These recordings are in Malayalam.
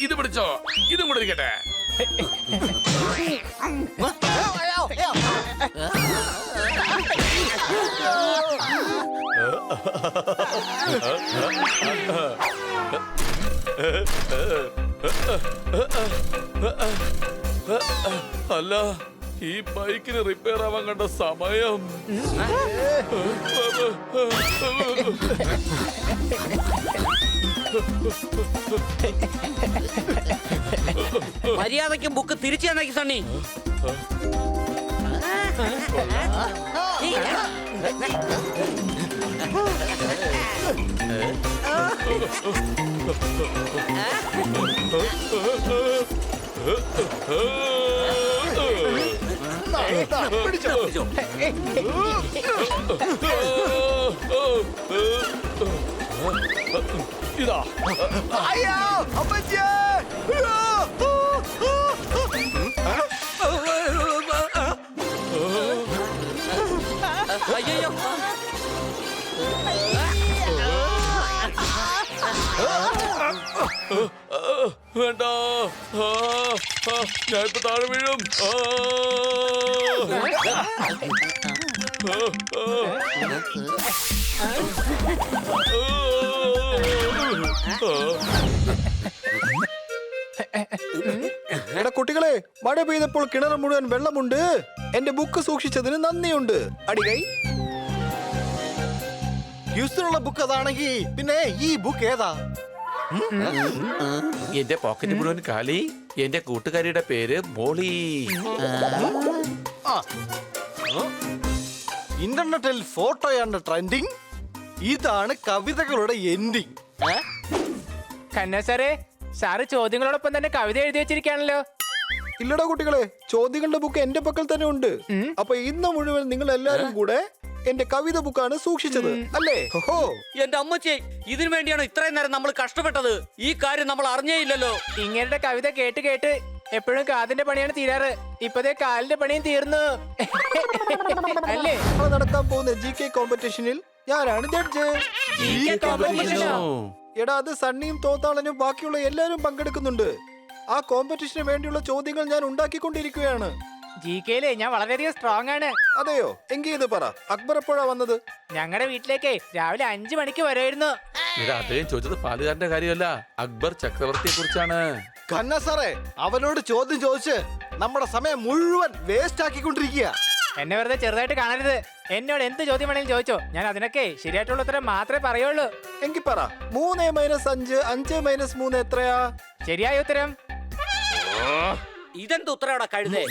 ഇത് പിടിച്ചോ, ഇതും കൂടെ ഇരിക്കട്ടെ. അല്ല, ഈ ബൈക്കിന് റിപ്പയർ ആവാൻ കണ്ട സമയം. മര്യാദയ്ക്ക് ബുക്ക് തിരിച്ചു തന്നേക്ക് സണ്ണി. ഇതാ അയ്യോ, വേണ്ട, ഞാൻ ഇപ്പൊ താഴെ വീഴും. എടാ കുട്ടികളെ, മഴ പെയ്തപ്പോൾ കിണർ മുഴുവൻ വെള്ളമുണ്ട്. എന്റെ ബുക്ക് സൂക്ഷിച്ചതിന് നന്ദിയുണ്ട്. അടികൈ. ഹ്യൂസ്റ്റനുള്ള ബുക്ക് അതാണെങ്കിൽ പിന്നെ ഈ ബുക്ക് ഏതാ? എന്റെ പോക്കറ്റ് മുഴുവൻ കാലി. എന്റെ കൂട്ടുകാരിയുടെ പേര് മോളി. ഇന്റർനെറ്റിൽ ഫോട്ടോയാണ് ട്രെൻഡിങ്. ഇതാണ് കവിതകളുടെ എൻഡിങ്. കന്ന സാറ് ചോദ്യങ്ങളോടൊപ്പം തന്നെ കവിത എഴുതി വെച്ചിരിക്കുകയാണല്ലോ. ഇല്ലടാ കുട്ടികളെ, ചോദ്യങ്ങളുടെ ബുക്ക് എന്റെ പക്കൽ തന്നെ ഉണ്ട്. അപ്പൊ ഇന്ന് മുഴുവൻ നിങ്ങൾ എല്ലാരും കൂടെ എന്റെ കവിത ബുക്കാണ് സൂക്ഷിച്ചത് അല്ലേ? ഹോ, എന്റെ അമ്മച്ചേ, ഇതിനു വേണ്ടിയാണോ ഇത്രയും നേരം നമ്മൾ കഷ്ടപ്പെട്ടത്? ഈ കാര്യം നമ്മൾ അറിഞ്ഞേയില്ലല്ലോ. ഇങ്ങരുടെ കവിത കേട്ട് കേട്ട് എപ്പോഴും കാതിന്റെ പണിയാണ് തീരാറ്. ഇപ്പതേ കാലിന്റെ പണിയും തീർന്നു അല്ലേ? നടക്കാൻ പോകുന്ന GK കോമ്പറ്റീഷനിൽ ഞാനാണ് ജഡ്ജ്. എടാ, അത് സണ്ണിയും തോത്താളനും ബാക്കിയുള്ള എല്ലാരും പങ്കെടുക്കുന്നുണ്ട്. ആ കോമ്പറ്റീഷന് വേണ്ടിയുള്ള ചോദ്യങ്ങൾ ഞാൻ ഉണ്ടാക്കിക്കൊണ്ടിരിക്കുകയാണ്. GK-യിലെ ഞാൻ വളരെയധികം സ്ട്രോങ് ആണ്. അതെയോ? എങ്കിൽ ഇത് പറ, അക്ബർ എപ്പോഴാ വന്നത്? ഞങ്ങളുടെ വീട്ടിലേക്ക് രാവിലെ 5 മണിക്ക് വരുമായിരുന്നു. അദ്ദേഹം ചോദിച്ചത് പാലുകാരന്റെ കാര്യമല്ല, അക്ബർ ചക്രവർത്തിയെ കുറിച്ചാണ്. കന്ന സാറേ, അവനോട് ചോദ്യം ചോദിച്ച് നമ്മുടെ സമയം മുഴുവൻ വേസ്റ്റ് ആക്കിക്കൊണ്ടിരിക്കുക. എന്നെ വെറുതെ ചെറുതായിട്ട് കാണരുത്. എന്നോട് എന്ത് ചോദ്യം വേണമെങ്കിലും ചോദിച്ചോ, ഞാൻ അതിനൊക്കെ ശരിയായിട്ടുള്ള ഉത്തരം മാത്രമേ പറയുള്ളൂ. എങ്കിൽ പറ, 3 - 5 5 - 3 എത്രയാ? ശരിയായ ഉത്തരം. ഇതെന്ത് ഉത്തരവാടാ കഴുതേ?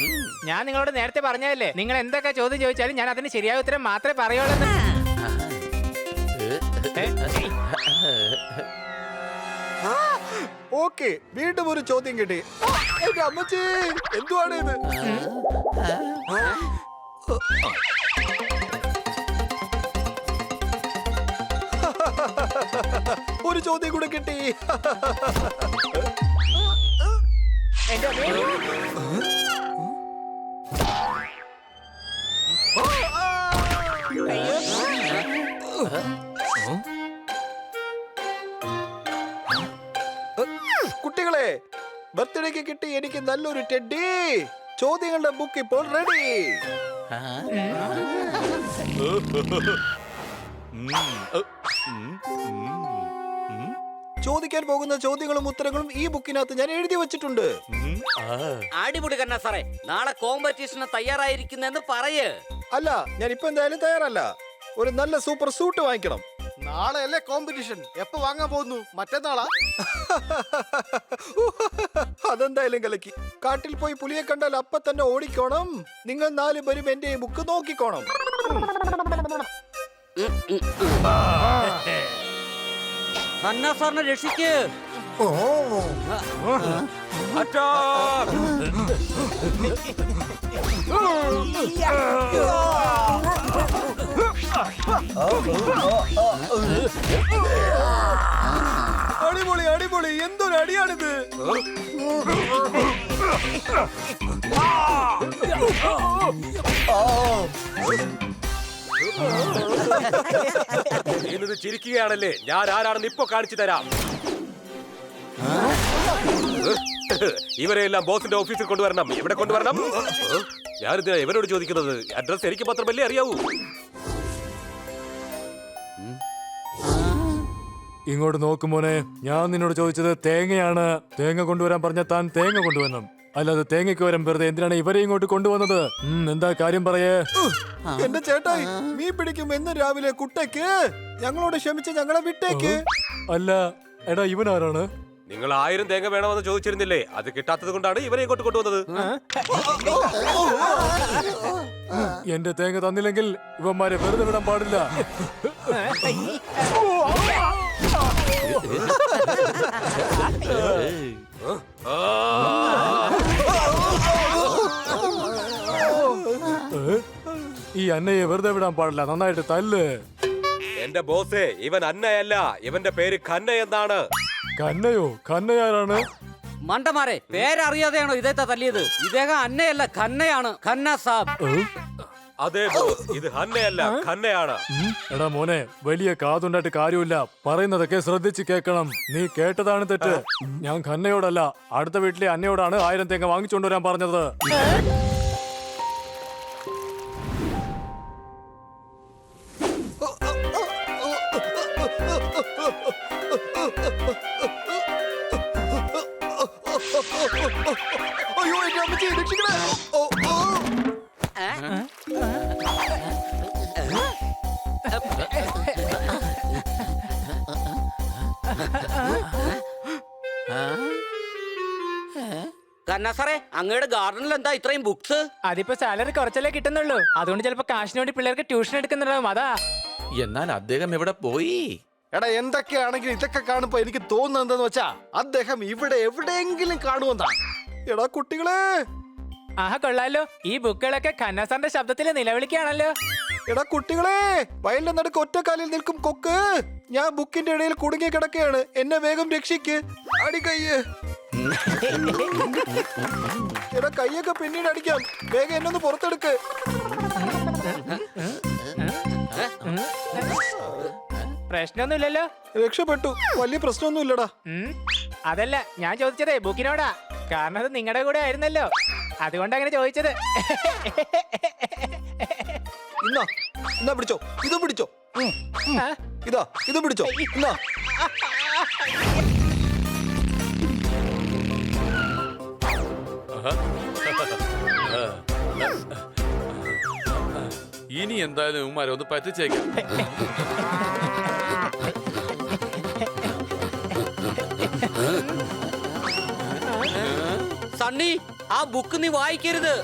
ഞാൻ നിങ്ങളോട് നേരത്തെ പറഞ്ഞതല്ലേ, നിങ്ങൾ എന്തൊക്കെ ചോദ്യം ചോദിച്ചാലും ഞാൻ അതിന് ശരിയായ ഉത്തരം മാത്രമേ പറയുള്ളൂ. ഓക്കെ, വീണ്ടും ഒരു ചോദ്യം കിട്ടി. എന്റെ അമ്മച്ചി, എന്തുവാണ് ഇത്? ഒരു ചോദ്യം കൂടെ കിട്ടി. കുട്ടികളെ, ബർത്ത്ഡേക്ക് കിട്ടി എനിക്ക് നല്ലൊരു ടെഡ്ഡി. ചോദ്യങ്ങളുടെ ബുക്ക് ഇപ്പോൾ റെഡി. ചോദിക്കാൻ പോകുന്ന ചോദ്യങ്ങളും ഉത്തരങ്ങളും ഈ ബുക്കിനകത്ത് ഞാൻ എഴുതി വെച്ചിട്ടുണ്ട്. അടിപൊളി കന്ന സാറേ, നാളെ കോമ്പറ്റീഷന് തയ്യാറായിരിക്കുന്നെന്ന് പറയ്. അല്ല, ഞാൻ ഇപ്പൊ എന്തായാലും തയ്യാറല്ല. ഒരു നല്ല സൂപ്പർ സൂട്ട് വാങ്ങിക്കണം. നാളെ അല്ലേ കോമ്പറ്റീഷൻ? എപ്പോ വാങ്ങാൻ പോകുന്നു? മറ്റന്നാളാ? അതെന്തായാലും കലക്കി. കാട്ടിൽ പോയി പുലിയെ കണ്ടാൽ അപ്പൊ തന്നെ ഓടിക്കോണം. നിങ്ങൾ 4 പേരും എന്റെ ഈ ബുക്ക് നോക്കിക്കോണം. കന്ന സാറിനെ രക്ഷിക്ക്. അടിപൊളി, അടിപൊളി. എന്തൊരു അടിയാണിത്. നീ ചിരിക്കുകയാണല്ലേ? ഞാൻ ആരാണെന്ന് ഇപ്പൊ കാണിച്ചു തരാം. ഇവരെല്ലാം ബോസിന്റെ ഓഫീസിൽ കൊണ്ടുവരണം. ഇവിടെ കൊണ്ടുവരണം. ഞാനിത് ഇവരോട് ചോദിക്കുന്നത് അഡ്രസ് എനിക്ക് മാത്രമല്ലേ അറിയാവൂ. ഇങ്ങോട്ട് നോക്കുമോനെ, ഞാൻ നിന്നോട് ചോദിച്ചത് തേങ്ങയാണ്. തേങ്ങ കൊണ്ടുവരാൻ പറഞ്ഞ താൻ തേങ്ങ കൊണ്ടുവരണം, അല്ലാതെ തേങ്ങയ്ക്ക് വരാൻ വെറുതെ എന്തിനാണ് ഇവരെ ഇങ്ങോട്ട് കൊണ്ടുവന്നത്? എന്താ കാര്യം പറയേ? എന്റെ ചേട്ടായി, മീൻ പിടിക്കും എന്ന് രാവിലെ കുട്ടയ്ക്ക് ഞങ്ങളോട് ക്ഷമിച്ച് ഞങ്ങളെ വിട്ടേക്ക്. അല്ല എടാ, ഇവനാരാണ്? നിങ്ങൾ 1000 തേങ്ങ വേണമെന്ന് ചോദിച്ചിരുന്നില്ലേ? അത് കിട്ടാത്തത് കൊണ്ടാണ് ഇവരെ ഇങ്ങോട്ട് കൊണ്ടുവന്നത്. എന്റെ തേങ്ങ തന്നില്ലെങ്കിൽ ഇവന്മാരെ വെറുതെ വിടാൻ പാടില്ല. ഈ അന്നയെ വെറുതെ വിടാൻ പാടില്ല, നന്നായിട്ട് തല്ല്. എന്റെ ബോസേ, ഇവൻ അന്നയല്ല, ഇവന്റെ പേര് ഖന്ന എന്നാണ്. കന്നയോ? കന്നയാരാണ്? മണ്ടമാരെ, പേരറിയാതെയാണോ ഇദ്ദേഹത്തെ തല്ലിയത്? ഇദ്ദേഹം അന്നയല്ല, ഖന്നയാണ്. ഖന്ന സാബ്. അതെ ബോസ്, ഇത് ഹന്നയല്ല, ഖന്നയാണ്. എടാ മോനെ, വലിയ കാതുണ്ടായിട്ട് കാര്യമില്ല, പറയുന്നതൊക്കെ ശ്രദ്ധിച്ച് കേൾക്കണം. നീ കേട്ടതാണ് തെറ്റ്. ഞാൻ ഖന്നയോടല്ല, അടുത്ത വീട്ടിലെ അന്നയോടാണ് 1000 തേങ്ങ വാങ്ങിച്ചുകൊണ്ടുവരാൻ പറഞ്ഞത്. അയ്യോ, എന്റെ അമ്മച്ചി, രക്ഷിക്കണേ. ഓ, ഓ. ഖന്ന സാറേ, അങ്ങയുടെ ഗാർഡനിൽ എന്താ ഇത്രയും ബുക്സ്? അതിപ്പോ സാലറി കുറച്ചല്ലേ കിട്ടുന്നുള്ളൂ, അതുകൊണ്ട് ചിലപ്പോ കാശിന് വേണ്ടി പിള്ളേർക്ക് ട്യൂഷൻ എടുക്കുന്നുണ്ടാവും, അതാ. എന്നാൽ അദ്ദേഹം എവിടെ പോയി? എടാ, എന്തൊക്കെയാണെങ്കിലും ഇതൊക്കെ കാണുമ്പോ എനിക്ക് തോന്നുന്നത് എന്താന്ന് വെച്ചാ അദ്ദേഹം ഇവിടെ എവിടെയെങ്കിലും കാണുമെന്നാ. എടാ കുട്ടികളെ, ആഹാ, കൊള്ളാലോ. ഈ ബുക്കുകളൊക്കെ ഖന്ന സാറിന്റെ ശബ്ദത്തിൽ നിലവിളിക്കുകയാണല്ലോ. എടാ കുട്ടികളെ, വയലിന്റെ നടുക്ക് ഒറ്റക്കാലിൽ നിൽക്കും കൊക്ക്. ഞാൻ ബുക്കിന്റെ ഇടയിൽ കുടുങ്ങി കിടക്കുകയാണ്, എന്നെ വേഗം രക്ഷിക്ക്. അടി കയ്യ്. എടാ, കയ്യൊക്കെ പിന്നീട് അടിക്കാം, വേഗം എന്നെ ഒന്ന് പുറത്തെടുക്ക്. പ്രശ്നമൊന്നുമില്ലല്ലോ. രക്ഷപ്പെട്ടു, വലിയ പ്രശ്നമൊന്നുമില്ലടാ. അതല്ല ഞാൻ ചോദിച്ചതേ ബുക്കിനോടാ, കാരണം അത് നിങ്ങളുടെ കൂടെ ആയിരുന്നല്ലോ, അതുകൊണ്ട് അങ്ങനെ ചോദിച്ചത്. ഇന്നാ എന്നാ പിടിച്ചോ, ഇത് പിടിച്ചോ. ഇതാ, ഇത് പിടിച്ചോ. ഇന്നാ. ഇനി എന്തായാലും ഉമ്മാരെ ഒന്ന് പറ്റിച്ചേക്കാം. സണ്ണി, ആ ബുക്ക് നീ വായിക്കരുത്.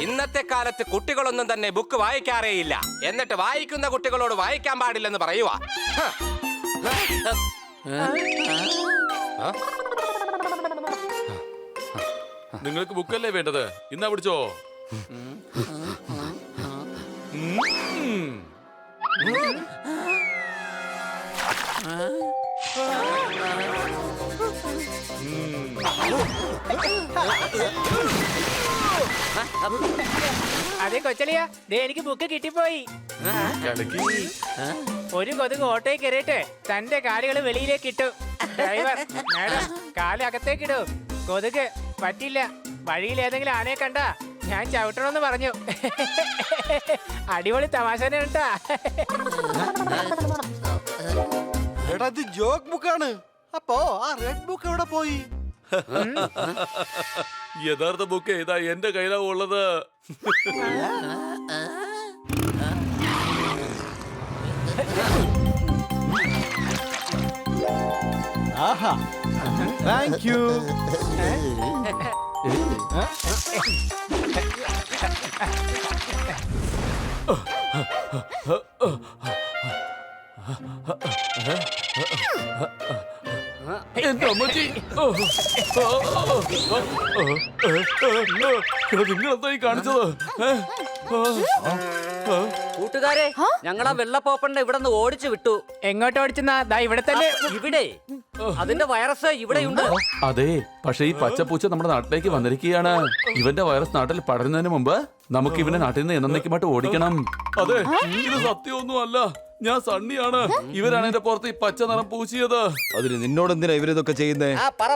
ഇന്നത്തെ കാലത്ത് കുട്ടികളൊന്നും തന്നെ ബുക്ക് വായിക്കാറേയില്ല. എന്നിട്ട് വായിക്കുന്ന കുട്ടികളോട് വായിക്കാൻ പാടില്ലെന്ന് പറയുവാ. നിങ്ങൾക്ക് ബുക്കല്ലേ വേണ്ടത്? ഇന്നാ പിടിച്ചോ. അതെ കൊച്ചളിയാ, ദേ എനിക്ക് ബുക്ക് കിട്ടിപ്പോയി. കലക്കി. ഒരു കൊതുക് ഓട്ടോയിൽ കയറിയിട്ട് തന്റെ കാലുകൾ വെളിയിലേക്ക് ഇട്ടു. ഡ്രൈവർ, മാഡം കാല് അകത്തേക്കിടൂ. കൊതുക് പറ്റില്ല. വഴിയിൽ ഏതെങ്കിലും ആനയെ കണ്ടാ ഞാൻ ചവിട്ടണമെന്ന് പറഞ്ഞു. അടിപൊളി തമാശ കേട്ടാ. എടാ, ഇത് ജോക്ക് ബുക്കാണ്. അപ്പോ ആ റെഡ് ബുക്ക് എവിടെ പോയി? യഥാർത്ഥ ബുക്ക് ഏതാ? എന്റെ കയ്യിലാ ഉള്ളത്. ആഹാ, താങ്ക് യു. എന്റെ അമ്മച്ചി, നിങ്ങൾ എന്തായി കാണിച്ചത്? കൂട്ടുകാരെ ഞങ്ങൾ ആ വെള്ളപ്പോപ്പണ്ണ ഇവിടെ നിന്ന് ഓടിച്ചു വിട്ടു. എങ്ങോട്ട് ഓടിച്ചെന്നാ? ദാ ഇവിടെ തന്നെ. ഇവിടെ അതിന്റെ വൈറസ് ഇവിടെയുണ്ട്. അതെ, പക്ഷെ ഈ പച്ചപ്പൂച്ച നമ്മുടെ നാട്ടിലേക്ക് വന്നിരിക്കുകയാണ്. ഇവന്റെ വൈറസ് നാട്ടിൽ പടരുന്നതിന് മുമ്പ് നമുക്ക് ഇവനെ നാട്ടിൽ നിന്ന് എന്നേക്കുമായിട്ട് ഓടിക്കണം. അതെ, ഇത് സത്യമൊന്നും അല്ല. ഞാൻ സണ്ണിയാണ്. ഇവരാണ് എന്റെ പുറത്ത് ഈ പച്ച നിറം പൂശിയത്. അതിന് നിന്നോട് എന്തിനാ ഇവരിതൊക്കെ ചെയ്യുന്നേ? പറ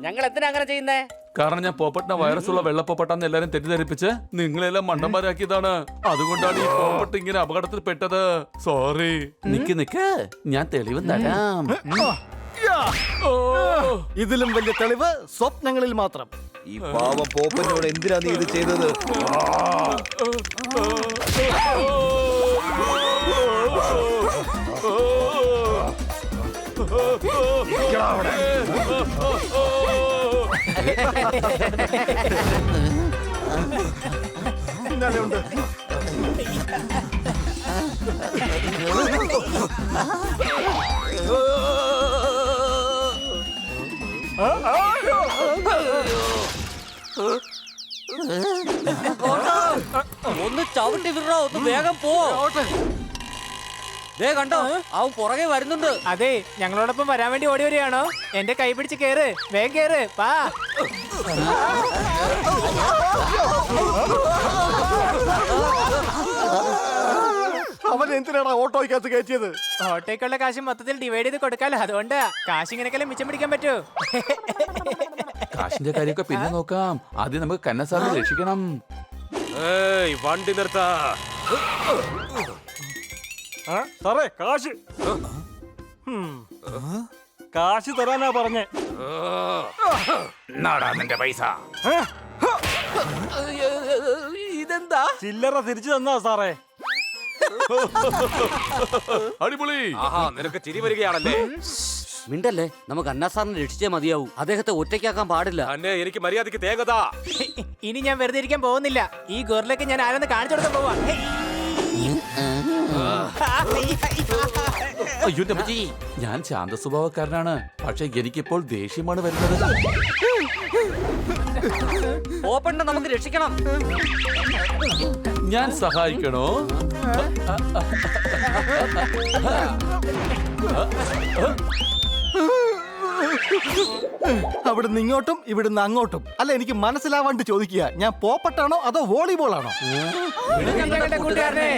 ഞങ്ങൾ എന്തിനാ അങ്ങനെ ചെയ്യുന്നേ? കാരണം ഞാൻ പോപ്പട്ടിനെ വൈറസ് ഉള്ള വെള്ളപ്പോപ്പട്ടാന്ന് എല്ലാരും തെറ്റിദ്ധരിപ്പിച്ച് നിങ്ങളെല്ലാം മണ്ടന്മാരാക്കിയതാണ്. അതുകൊണ്ടാണ് ഈ പോപ്പട്ട് ഇങ്ങനെ അപകടത്തിൽ പെട്ടത്. സോറി. നിക്ക് ഞാൻ തെളിവ് തരാം. ഇതിലും വലിയ തെളിവ് സ്വപ്നങ്ങളിൽ മാത്രം. ഈ പാവം പോപ്പനോട് എന്തിനാ നീ ഇത് ചെയ്തത്? പിന്നാലെ ഉണ്ട്. ഒന്ന് ചവിട്ടി വിടറോ, ഒന്ന് വേഗം പോ. ദേ കണ്ടോ, അവൻ പുറകെ വരുന്നുണ്ട്. അതെ, ഞങ്ങളോടൊപ്പം വരാൻ വേണ്ടി ഓടി വരികയാണോ? എന്റെ കൈ പിടിച്ച് കേറ്, വേഗം കേറ്, പാ. അവൻ എന്തിനാണ് ഓട്ടോയ്ക്കകത്ത് കയറ്റിയത്? ഓട്ടോയ്ക്കുള്ള കാശ് മൊത്തത്തിൽ ഡിവൈഡ് ചെയ്ത് കൊടുക്കാലോ, അതുകൊണ്ടാ. കാശ് ഇങ്ങനെയൊക്കെ മിച്ചം പിടിക്കാൻ പറ്റൂ. കാശിന്റെ കാര്യമൊക്കെ പിന്നെ നോക്കാം. ആദ്യം നമുക്ക് കന്നസാറിനെ രക്ഷിക്കണം. വണ്ടി നിർത്താ. സാറേ, കാശ് കാശ് തരാനാ പറഞ്ഞേ. നാടാ നിന്റെ പൈസ. ഇതെന്താ? ചില്ലറ തിരിച്ചു തന്നാ സാറേ. അടിപൊളി. ആഹാ, നിനക്ക് ചിരി വരികയാണല്ലേ? മിണ്ടല്ലേ, നമുക്ക് അന്നാസാറിനെ രക്ഷിച്ചേ മതിയാവൂ. അദ്ദേഹത്തെ ഒറ്റയ്ക്കാക്കാൻ പാടില്ല. അന്നെ എനിക്ക് മര്യാദക്ക് തേങ്ങതാ. ഇനി ഞാൻ വെറുതെ ഇരിക്കാൻ പോകുന്നില്ല. ഈ ഗോറിലേക്ക് ഞാൻ ആരെന്ന് കാണിച്ചു കൊടുക്കാൻ പോവാ. അയ്യോ എന്റെ അമ്മച്ചി, ഞാൻ ശാന്ത സ്വഭാവക്കാരനാണ്. പക്ഷെ എനിക്കിപ്പോൾ ദേഷ്യമാണ് വരുന്നത്. പോപ്പണ്ണ നമുക്ക് രക്ഷിക്കണം. ഞാൻ സഹായിക്കണോ? അവിടുന്ന് ഇങ്ങോട്ടും ഇവിടുന്ന് അങ്ങോട്ടും. അല്ല, എനിക്ക് മനസ്സിലാവാണ്ട് ചോദിക്കുക, ഞാൻ പോപ്പട്ടാണോ അതോ വോളിബോൾ ആണോ? ഞങ്ങളുടെ കൂട്ടുകാരനെ.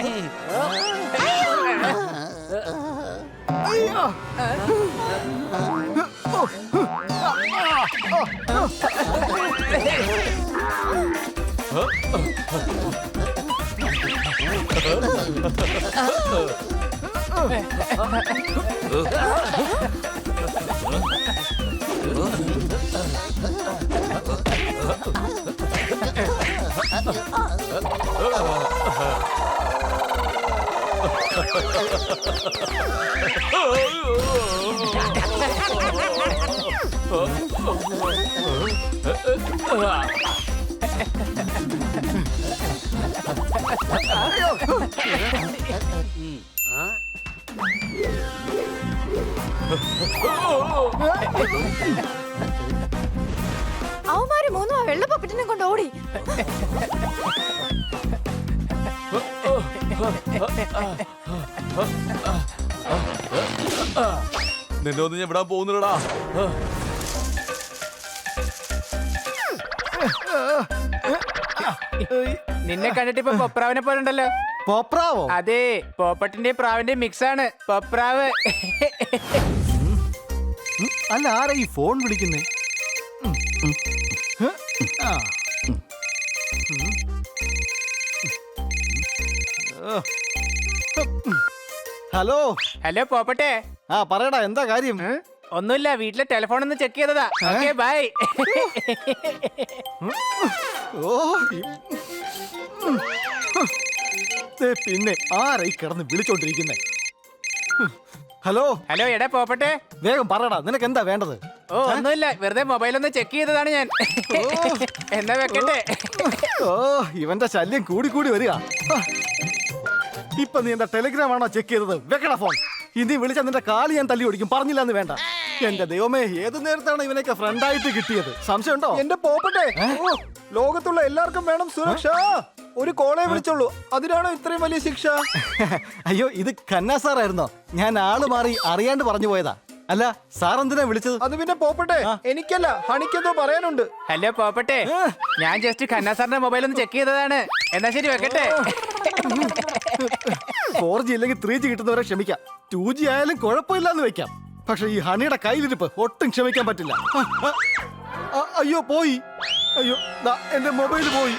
അവന്മാര് മൂന്നും ആ വെള്ളപ്പൊക്കറ്റിനെ കൊണ്ട് ഓടി. നിന്നെ ഒന്നും ഞാൻ വിടാൻ പോകുന്നില്ലടാ. നിന്നെ കണ്ടിട്ട് ഇപ്പൊ പൊപ്രാവിനെ പോലെ ഉണ്ടല്ലോ. പോപ്രാവോ? അതെ, പോപ്പട്ടിന്റെ പ്രാവിന്റെ മിക്സ് ആണ് പൊപ്രാവ്. അല്ല, ആരാ ഈ ഫോൺ വിളിക്കുന്നേ? ഹലോ. ഹലോ പോപ്പട്ടെ. ആ, പറയടാ, എന്താ കാര്യം? ഒന്നുമില്ല, വീട്ടിലെ ടെലിഫോൺ ഒന്ന് ചെക്ക് ചെയ്തതാ. Okay, by. ഓ, പിന്നെ ആരാ ഈ കിടന്ന് വിളിച്ചോണ്ടിരിക്കുന്നേ? ഹലോ. ഹലോ, എടാ പോപ്പട്ടെ. വേഗം പറയടാ, നിനക്ക് എന്താ വേണ്ടത്? ഓ, ഒന്നുമില്ല, വെറുതെ മൊബൈൽ ഒന്ന് ചെക്ക് ചെയ്തതാണ് ഞാൻ. എന്നാ വെക്കട്ടെ? ഓ, ഇവന്റെ ശല്യം കൂടി കൂടി വരിക. ഇപ്പൊ നീ എന്താ ടെലിഗ്രാം ആണോ ചെക്ക് ചെയ്തത്? വെക്കടാ ഫോൺ. ഇനി വിളിച്ച നിന്റെ കാല് ഞാൻ തല്ലി ഓടിക്കും. പറഞ്ഞില്ല എന്ന് വേണ്ട. എന്റെ ദൈവമേ, ഏത് നേരത്താണ് ഇവനൊക്കെ ഫ്രണ്ടായിട്ട് കിട്ടിയത്? സംശയമുണ്ടോ? എന്റെ പോപ്പട്ടെ, ലോകത്തുള്ള എല്ലാവർക്കും വേണം സുരക്ഷ. ഒരു കോളേ വിളിച്ചുള്ളൂ, അതിനാണോ ഇത്രയും വലിയ ശിക്ഷ? അയ്യോ ഇത് ഖന്ന സാറായിരുന്നോ? ഞാൻ ആള് മാറി അറിയാണ്ട് പറഞ്ഞു പോയതാ. അല്ല സാർ എന്തിനാ വിളിച്ചത്? അത് പിന്നെ പോപ്പട്ടെ, എനിക്കല്ല ഹണിക്കെന്തോ പറയാനുണ്ട്. ഹലോ പോപ്പട്ടെ, ഞാൻ ജസ്റ്റ് ഖന്ന സാറിന്റെ മൊബൈൽ ഒന്ന് ചെക്ക് ചെയ്തതാണ്. എന്നാ ശരി വെക്കട്ടെ. 4G ഇല്ലെങ്കിൽ 3G കിട്ടുന്നവരെ ക്ഷമിക്കാം, 2G ആയാലും കുഴപ്പമില്ലാന്ന് വെക്കാം. പക്ഷെ ഈ ഹണിയുടെ കയ്യിലിരിപ്പ് ഒട്ടും ക്ഷമിക്കാൻ പറ്റില്ല. അയ്യോ പോയി, അയ്യോ ദാ എന്റെ മൊബൈൽ പോയി.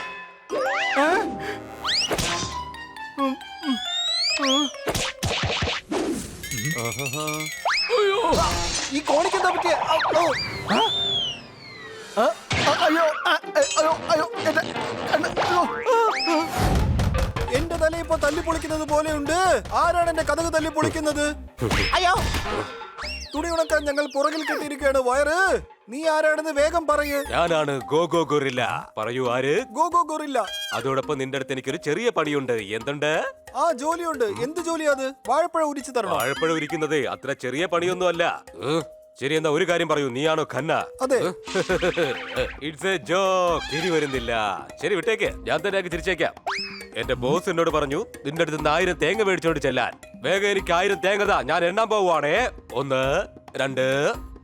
ഈ കോണിക്ക് എന്താ പറ്റിയ? അയ്യോ അയ്യോ അയ്യോ എന്റെ കണ്ണ്, അയ്യോ. എന്റെ തല ഇപ്പൊ തല്ലി പൊളിക്കുന്നത് പോലെയുണ്ട്. ആരാണ് എന്റെ കഥക് തല്ലി പൊളിക്കുന്നത്? അയ്യോ, തുണി ഉണക്കാൻ ഞങ്ങൾ പുറകിൽ കെട്ടിയിരിക്കുകയാണ്. വയറ്, നീ ആരാണെന്ന് വേഗം പറയ്. ഞാനാണ് ഗോഗോ ഗൊറില്ല. പറയൂ ആര്? ഗോഗോ ഗൊറില്ല. അതോടൊപ്പം നിന്റെ അടുത്ത് എനിക്കൊരു ചെറിയ പണിയുണ്ട്. എന്തുണ്ട്? ആ ജോലിയുണ്ട്. എന്ത് ജോലിയാ അത്? വാഴപ്പഴം ഉരിച്ചു തരണോ? വാഴപ്പഴം ഇരിക്കുന്നത് അത്ര ചെറിയ പണിയൊന്നും അല്ല. ശരി, എന്നാ ഒരു കാര്യം പറയൂ, നീയാണോ ഖന്ന? അതെ. It's A joke. ചിരി വരുന്നില്ല. ശരി വിട്ടേക്ക്, ഞാൻ തന്നെ അങ്ങ് ചിരിച്ചേക്കാം. എന്റെ ബോസ് എന്നോട് പറഞ്ഞു നിന്റെ അടുത്ത് 1000 തേങ്ങ മേടിച്ചോണ്ട് ചെല്ലാൻ. വേഗം എനിക്ക് 1000 തേങ്ങ താ, ഞാൻ എണ്ണാൻ പോവുകയാണേ. 1 2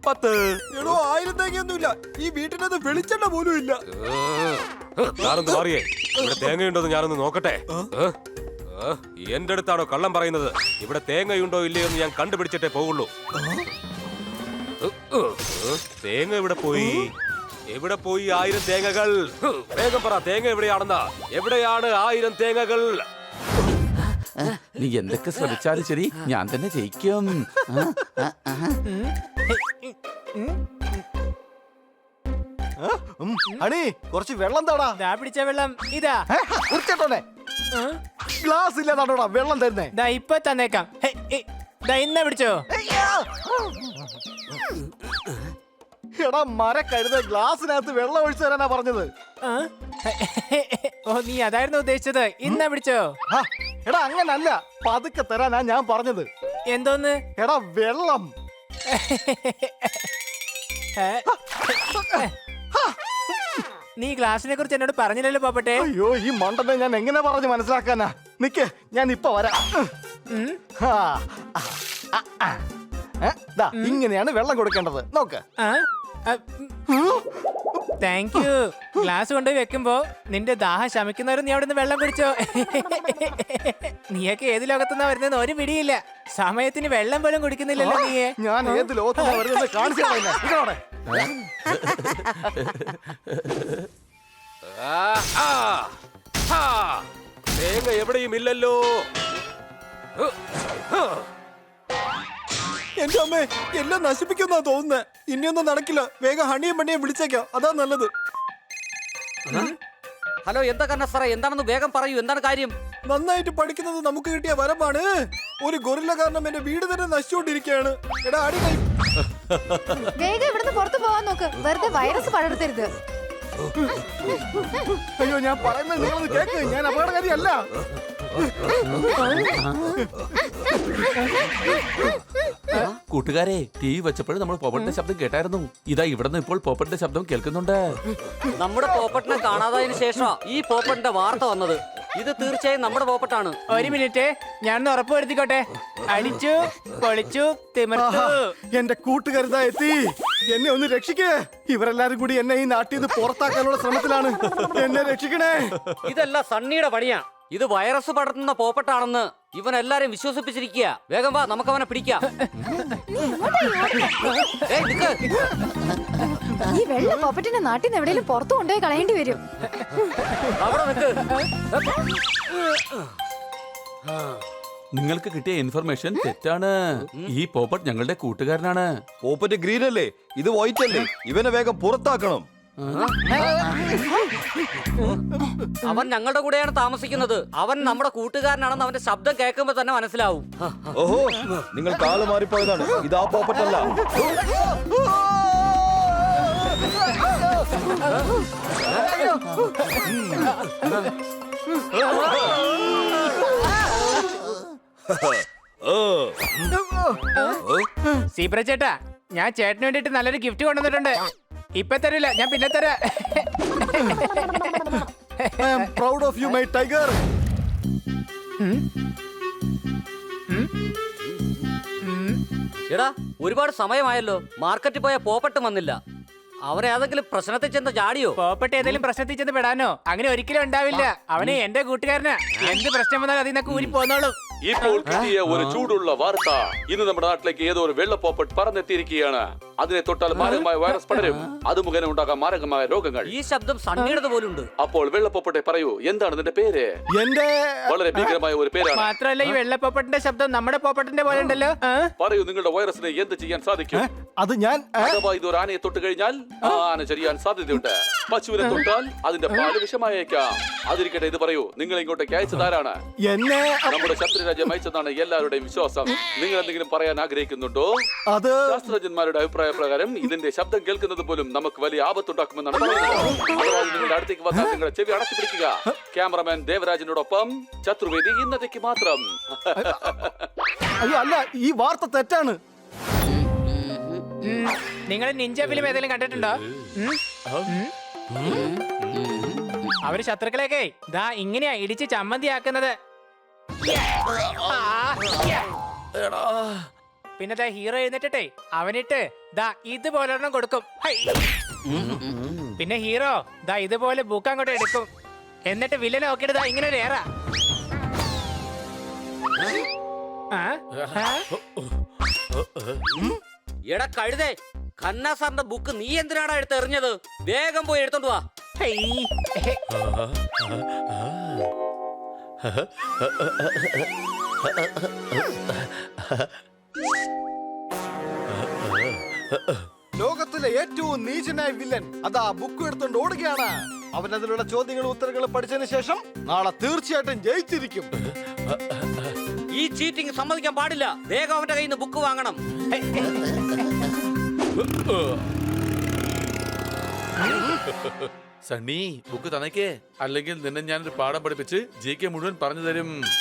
10. എടോ 1000 തേങ്ങയൊന്നുമില്ല, ഈ വീട്ടിനത് വെളിച്ചെണ്ണ പോലും ഇല്ല. ഞാനൊന്ന് മാറിയേ, ഇവിടെ തേങ്ങയുണ്ടോന്ന് ഞാനൊന്ന് നോക്കട്ടെ. എന്റെ അടുത്താണോ കള്ളം പറയുന്നത്? ഇവിടെ തേങ്ങയുണ്ടോ ഇല്ലയോ എന്ന് ഞാൻ കണ്ടുപിടിച്ചിട്ടേ പോവുള്ളൂ. തേങ്ങ എവിടെ പോയി? എവിടെ പോയി 1000 തേങ്ങകൾ? വേഗം പറ, തേങ്ങ എവിടെയാണെന്ന്. എവിടെയാണ് 1000 തേങ്ങകൾ? നീ എന്തൊക്കെ ശ്രമിച്ചാലും ശരി, ഞാൻ തന്നെ ജയിക്കും. ഹണി കുറച്ച് വെള്ളം താടാ. ദാ പിടിച്ച വെള്ളം ഇതാ. തീർച്ചയായിട്ടോനെ ഗ്ലാസ് ഇല്ലാതാണോടാ വെള്ളം തരുന്നേ. ദാ ഇപ്പൊ തന്നേക്കാം. ഹേ, ദാ ഇന്ന പിടിച്ചോ. എടാ മരക്കഴുത, ഗ്ലാസിനകത്ത് വെള്ളം ഒഴിച്ചു തരാനാ പറഞ്ഞത്. ആ? ഓ നീ അതായിരുന്നു ഉദ്ദേശിച്ചത്. ഇന്ന പിടിച്ചോ. ആ, എടാ അങ്ങനല്ല, പതുക്കെ തരാനാ ഞാൻ പറഞ്ഞത്. എന്തോന്ന്? എടാ വെള്ളം. നീ ഗ്ലാസിനെ കുറിച്ച് എന്നോട് പറഞ്ഞില്ലല്ലോ പോപ്പട്ടെ. അയ്യോ ഈ മണ്ടനെ ഞാൻ എങ്ങനെ പറഞ്ഞ് മനസ്സിലാക്കാനാ? നിക്ക്, ഞാൻ ഇപ്പൊ വരാം. ആ, ആ, ആ. ദാ, ഇങ്ങനെയാണ് വെള്ളം കൊടുക്കേണ്ടത്. നോക്ക്. Thank you. ഗ്ലാസ് കൊണ്ടുപോയി വെക്കുമ്പോ നിന്റെ ദാഹം ശമിക്കുന്നവരും നീ അവിടെ നിന്ന് വെള്ളം കുടിച്ചോ. നീയൊക്കെ ഏത് ലോകത്തുനിന്നാ വരുന്നതെന്ന് ഒരു പിടിയില്ല. സമയത്തിന് വെള്ളം പോലും കുടിക്കുന്നില്ലല്ലോ നീ. ഞാൻ ഏത് ലോകത്തുനിന്നാ വരുന്നത് കാണിച്ചു തരാം. ഇങ്ങോട്ടെ. തേങ്ങ എവിടെയും ഇല്ലല്ലോ. എന്റെ അമ്മേ, എല്ലാം നശിപ്പിക്കുന്ന തോന്നുന്നേ. ഇനിയൊന്നും നടക്കില്ല. വേഗം ഹണിയും മണിയും വിളിച്ചേക്കാം, അതാ നല്ലത്. ഹലോ, എന്താ ഖന്ന സാറേ? എന്താണെന്ന് വേഗം പറയൂ. എന്താണ് കാര്യം? നന്നായിട്ട് പഠിക്കുന്നത് നമുക്ക് കിട്ടിയ വരമാണ്. ഒരു ഗൊറില്ല കാരണം എന്റെ വീട് തന്നെ നശിച്ചുകൊണ്ടിരിക്കുകയാണ്. എടാ അടി കൈ. വേഗം ഇവിടുന്ന് പുറത്തു പോവാൻ നോക്ക്, വെറുതെ വൈറസ് പടർത്തരുത്. അയ്യോ ഞാൻ പറയുന്നത് നിങ്ങളൊന്ന് കേക്ക്, ഞാൻ അപകടകാരിയല്ല. കൂട്ടുകാരെ, ടി വി വെച്ചപ്പോഴും നമ്മൾ പോപ്പട്ടിന്റെ ശബ്ദം കേട്ടായിരുന്നു. ഇതാ ഇവിടുന്ന് ഇപ്പോൾ പോപ്പട്ടിന്റെ ശബ്ദം കേൾക്കുന്നുണ്ട്. നമ്മുടെ പോപ്പട്ടിനെ കാണാതായതിനു ശേഷം ഈ പോപ്പട്ടിന്റെ വാർത്ത വന്നത്. ഇത് തീർച്ചയായും നമ്മുടെ പോപ്പട്ടാണ്. ഒരു മിനിറ്റ്, ഞാനൊന്ന് ഉറപ്പ് വരുത്തിക്കോട്ടെ. അടിച്ചു പൊളിച്ചു തിമിർത്തു. എന്റെ കൂട്ടുകാരിതാ എത്തി. എന്നെ ഒന്ന് രക്ഷിക്കേ. ഇവരെല്ലാരും കൂടി എന്നെ ഈ നാട്ടിൽ നിന്ന് പുറത്താക്കാനുള്ള ശ്രമത്തിലാണ്. എന്നെ രക്ഷിക്കണേ. ഇതല്ല സണ്ണിയുടെ പണിയാ. ഇത് വൈറസ് പടർത്തുന്ന പോപ്പട്ടാണെന്ന് ഇവൻ എല്ലാരെയും വിശ്വസിപ്പിച്ചിരിക്കുക. വേഗം വാ, നമുക്ക് അവനെ പിടിക്കാം. ഏയ്, നിക്ക്. ഈ വെള്ള പോപ്പറ്റിന്റെ നാട്ടിൽ നിന്ന് എവിടെയെങ്കിലും പുറത്തു കൊണ്ടുപോയി കളയേണ്ടി വരും. അവിടെ നിക്ക്. നിങ്ങൾക്ക് കിട്ടിയ ഇൻഫർമേഷൻ തെറ്റാണ്. ഈ പോപ്പട്ട് ഞങ്ങളുടെ കൂട്ടുകാരനാണ്. പോപ്പറ്റ് ഗ്രീൻ അല്ലേ, ഇത് വൈറ്റ് അല്ലേ? ഇവനെ വേഗം പുറത്താക്കണം. അവൻ ഞങ്ങളുടെ കൂടെയാണ് താമസിക്കുന്നത്. അവൻ നമ്മുടെ കൂട്ടുകാരനാണെന്ന് അവന്റെ ശബ്ദം കേൾക്കുമ്പോ തന്നെ മനസ്സിലാവും. ഓഹോ, നിങ്ങൾ കാല് മാറിപ്പോയതാണ്. ഇതാ പോപ്പറ്റ് അല്ല. സീബ്ര ചേട്ടാ, ഞാൻ ചേട്ടന് വേണ്ടിട്ട് നല്ലൊരു ഗിഫ്റ്റ് കൊണ്ടുവന്നിട്ടുണ്ട്. ഇപ്പൊ തരില്ല, ഞാൻ പിന്നെ തരാം. I am proud of you my tiger. എടാ ഒരുപാട് സമയമായല്ലോ, മാർക്കറ്റിൽ പോയ പോപ്പട്ടും വന്നില്ല. അവനെ ഏതെങ്കിലും പ്രശ്നത്തിൽ ചെന്ന് ചാടിയോ? പോപ്പട്ട് ഏതെങ്കിലും പ്രശ്നത്തിൽ ചെന്ന് പെടാനോ അങ്ങനെ ഒരിക്കലും ഉണ്ടാവില്ല. അവനെ എന്റെ കൂട്ടുകാരനാ. എന്ത് പ്രശ്നം വന്നാലും അതിൽ നിന്നൊക്കെ ഊരി പോന്നോളും. ഇപ്പോൾ കിട്ടിയ ഒരു ചൂടുള്ള വാർത്ത. ഇന്ന് നമ്മുടെ നാട്ടിലേക്ക് ഏതോ ഒരു വെള്ളപ്പോപ്പട്ട് പറന്നെത്തിയിരിക്കുകയാണ്. അതിനെ തൊട്ടാൽ മാരകമായ വൈറസ് പടരും. അത് മുഖേന ഉണ്ടാകാൻ മാരകമായ രോഗങ്ങൾ. ഈ ശബ്ദം സണ്ണിയുടെ പോലുണ്ട്. അപ്പോൾ വെള്ളപ്പോപ്പട്ടെ പറയൂ, എന്താണ് നിന്റെ പേര്? എന്റെ വളരെ ഭീകരമായ ഒരു പേരാണ്. മാത്രമല്ല ഈ വെള്ള പോപ്പട്ടിന്റെ ശബ്ദം നമ്മുടെ പോപ്പട്ടിന്റെ പോലെ ഉണ്ടല്ലോ. പറയൂ, നിങ്ങളുടെ വൈറസിനെ എന്ത് ചെയ്യാൻ സാധിക്കും? അത് ഞാൻ അഥവാ ഇതൊരു ആനയെ തൊട്ട് കഴിഞ്ഞാൽ ആ ആന ചെറിയാൻ സാധ്യതയുണ്ട്. പശുവിനെ തൊട്ടാൽ അതിന്റെ പാല് വിഷമായേക്കാം. അതിരിക്കട്ടെ, ഇത് പറയൂ, നിങ്ങൾ ഇങ്ങോട്ടേക്ക് അയച്ചതാരാണ്? എന്നെ നമ്മുടെ ശത്രുരാജ്യം അയച്ചതാണ് എല്ലാവരുടെയും വിശ്വാസം. നിങ്ങൾ എന്തെങ്കിലും പറയാൻ ആഗ്രഹിക്കുന്നുണ്ടോ? അത് ശാസ്ത്രജ്ഞന്മാരുടെ അഭിപ്രായ പ്രകാരം ഇതിന്റെ ശബ്ദം കേൾക്കുന്നത് പോലും നമുക്ക് വലിയ ആപത്തുണ്ടാക്കുമെന്നാണ് പറയുന്നത്. അഥവാ ഇത് നിങ്ങളുടെ അടുത്തേക്ക് വന്നാൽ നിങ്ങളുടെ ചെവി അടച്ചു പിടിക്കുക. ക്യാമറമാൻ ദേവരാജിനോടൊപ്പം ചതുർവേദി ഇന്നത്തേക്ക് മാത്രം. അയ്യോ അല്ല, ഈ വാർത്ത തെറ്റാണ്. നിങ്ങൾ നിഞ്ച ഫിലിം ഏതെങ്കിലും കണ്ടിട്ടുണ്ടോ? അവര് ശത്രുക്കളെയൊക്കെ ദാ ഇങ്ങനെയാ ഇടിച്ച് ചമ്മന്തിയാക്കുന്നത്. പിന്നെ ദാ ഹീറോ എഴുന്നേറ്റേ അവനിട്ട് ദാ ഇതുപോലെ ഒരെണ്ണം കൊടുക്കും. ഹൈ. പിന്നെ ഹീറോ ദാ ഇതുപോലെ ബുക്ക് അങ്ങോട്ട് എടുക്കും. എന്നിട്ട് വില്ലനെ നോക്കിയിട്ട് ദാ ഇങ്ങനെ ഒരു ഏറ. എടാ കഴുതേ, ഖന്ന സാറിന്റെ ബുക്ക് നീ എന്തിനാടാ എടുത്ത് എറിഞ്ഞത്? വേഗം പോയി എടുത്തോണ്ട് വാ. ഹൈ. ലോകത്തിലെ ഏറ്റവും നീചനായ വില്ലൻ അതാ ബുക്ക് എടുത്തോണ്ട് ഓടുകയാണ്. അവൻ അതിലുള്ള ചോദ്യങ്ങളും ഉത്തരങ്ങളും പഠിച്ചതിന് ശേഷം നാളെ തീർച്ചയായിട്ടും ജയിച്ചിരിക്കും. ഈ ചീറ്റിംഗ് സമ്മതിക്കാൻ പാടില്ല. വേഗം അവന്റെ കയ്യിൽ നിന്ന് ബുക്ക് വാങ്ങണം. സണ്ണി, ബുക്ക് തന്നേക്കേ, അല്ലെങ്കിൽ നിന്നെ ഞാനൊരു പാഠം പഠിപ്പിച്ച് ജി കെ മുഴുവൻ പറഞ്ഞു തരും.